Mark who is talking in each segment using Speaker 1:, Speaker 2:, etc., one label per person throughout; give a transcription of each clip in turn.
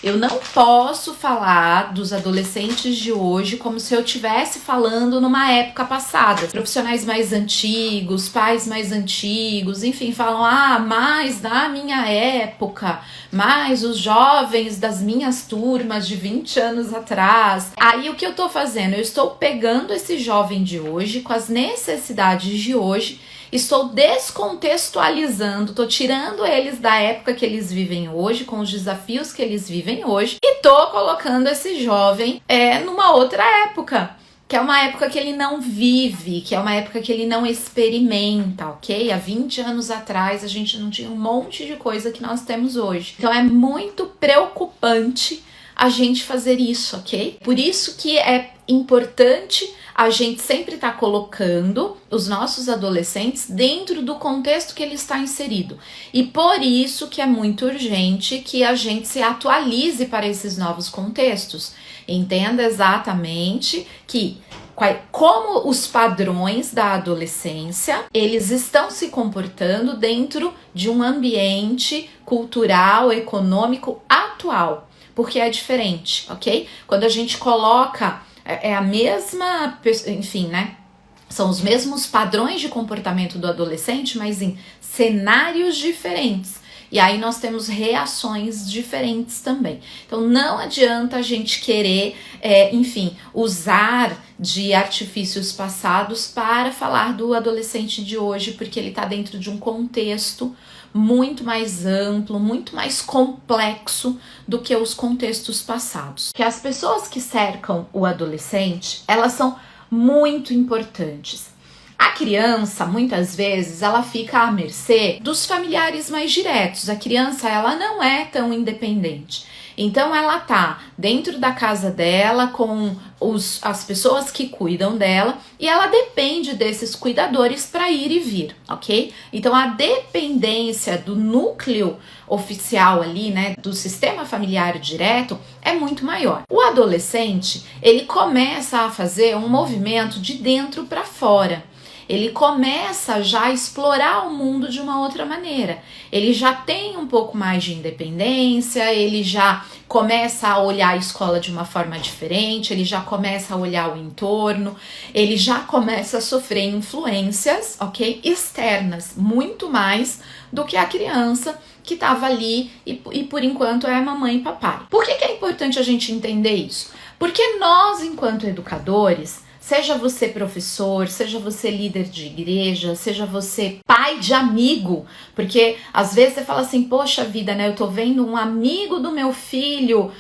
Speaker 1: Eu não posso falar dos adolescentes de hoje como se eu estivesse falando numa época passada. Profissionais mais antigos, pais mais antigos, enfim, falam, mas na minha época, mais os jovens das minhas turmas de 20 anos atrás. Aí o que eu tô fazendo? Eu estou pegando esse jovem de hoje, com as necessidades de hoje, estou descontextualizando, estou tirando eles da época que eles vivem hoje, com os desafios que eles vivem hoje, e estou colocando esse jovem numa outra época, que é uma época que ele não vive, que é uma época que ele não experimenta, ok? Há 20 anos atrás a gente não tinha um monte de coisa que nós temos hoje. Então é muito preocupante a gente fazer isso, ok? Por isso que é importante a gente sempre estar colocando os nossos adolescentes dentro do contexto que ele está inserido. E por isso que é muito urgente que a gente se atualize para esses novos contextos. Entenda exatamente que como os padrões da adolescência, eles estão se comportando dentro de um ambiente cultural, econômico atual, porque é diferente, ok? Quando a gente coloca a mesma, enfim, né? São os mesmos padrões de comportamento do adolescente, mas em cenários diferentes. E aí nós temos reações diferentes também. Então não adianta a gente querer, enfim, usar de artifícios passados para falar do adolescente de hoje, porque ele está dentro de um contexto muito mais amplo, muito mais complexo do que os contextos passados. Que as pessoas que cercam o adolescente, elas são muito importantes. A criança, muitas vezes, ela fica à mercê dos familiares mais diretos. A criança, ela não é tão independente. Então, ela tá dentro da casa dela com as pessoas que cuidam dela e ela depende desses cuidadores para ir e vir, ok? Então, a dependência do núcleo oficial ali, né, do sistema familiar direto é muito maior. O adolescente, ele começa a fazer um movimento de dentro para fora. Ele começa já a explorar o mundo de uma outra maneira. Ele já tem um pouco mais de independência, ele já começa a olhar a escola de uma forma diferente, ele já começa a olhar o entorno, ele já começa a sofrer influências, ok? Externas, muito mais do que a criança que estava ali e por enquanto é mamãe e papai. Por que é importante a gente entender isso? Porque nós, enquanto educadores, seja você professor, seja você líder de igreja, seja você pai de amigo, porque às vezes você fala assim, poxa vida, né, eu tô vendo um amigo do meu filho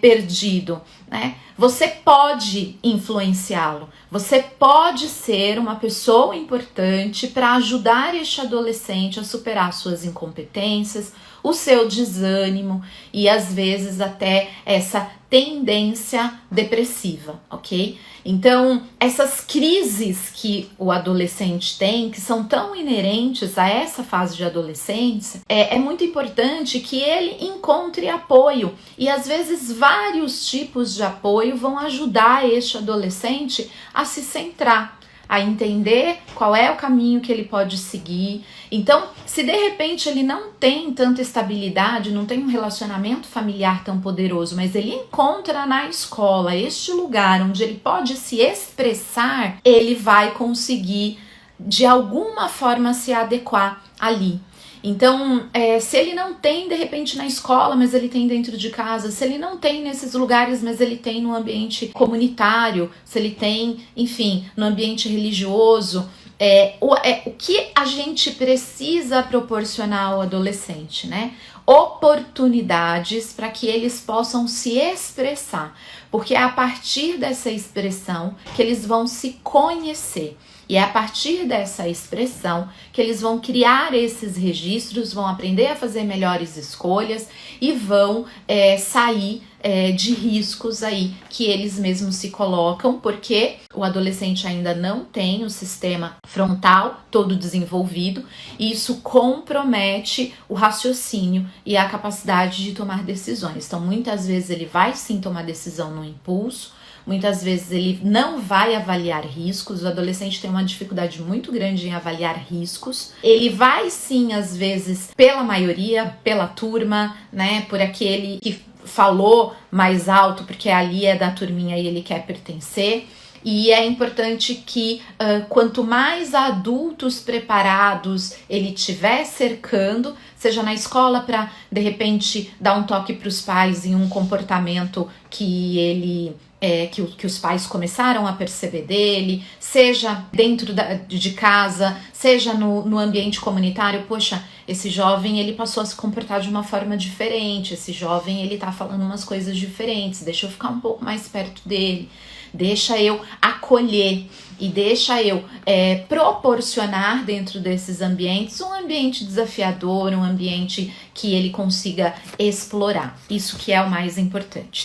Speaker 1: perdido, né? Você pode influenciá-lo, você pode ser uma pessoa importante para ajudar este adolescente a superar suas incompetências, o seu desânimo e às vezes até essa tendência depressiva, ok? Então, essas crises que o adolescente tem, que são tão inerentes a essa fase de adolescência, é muito importante que ele encontre apoio. E às vezes vários tipos de apoio vão ajudar este adolescente a se centrar, a entender qual é o caminho que ele pode seguir. Então, se de repente ele não tem tanta estabilidade, não tem um relacionamento familiar tão poderoso, mas ele encontra na escola este lugar onde ele pode se expressar, ele vai conseguir de alguma forma se adequar ali. Então, se ele não tem, de repente, na escola, mas ele tem dentro de casa, se ele não tem nesses lugares, mas ele tem no ambiente comunitário, se ele tem, enfim, no ambiente religioso, o que a gente precisa proporcionar ao adolescente, né? Oportunidades para que eles possam se expressar, porque é a partir dessa expressão que eles vão se conhecer. E é a partir dessa expressão que eles vão criar esses registros, vão aprender a fazer melhores escolhas e vão sair de riscos aí que eles mesmos se colocam, porque o adolescente ainda não tem o sistema frontal todo desenvolvido e isso compromete o raciocínio e a capacidade de tomar decisões. Então, muitas vezes ele vai sim tomar decisão no impulso, muitas vezes ele não vai avaliar riscos, o adolescente tem uma dificuldade muito grande em avaliar riscos. Ele vai sim, às vezes, pela maioria, pela turma, né, por aquele que falou mais alto porque ali é da turminha e ele quer pertencer. E é importante que quanto mais adultos preparados ele tiver cercando, seja na escola para de repente dar um toque para os pais em um comportamento que ele que os pais começaram a perceber dele, seja dentro de casa, seja no ambiente comunitário. Poxa, esse jovem ele passou a se comportar de uma forma diferente, esse jovem ele tá falando umas coisas diferentes, deixa eu ficar um pouco mais perto dele. Deixa eu acolher e deixa eu proporcionar dentro desses ambientes um ambiente desafiador, um ambiente que ele consiga explorar. Isso que é o mais importante.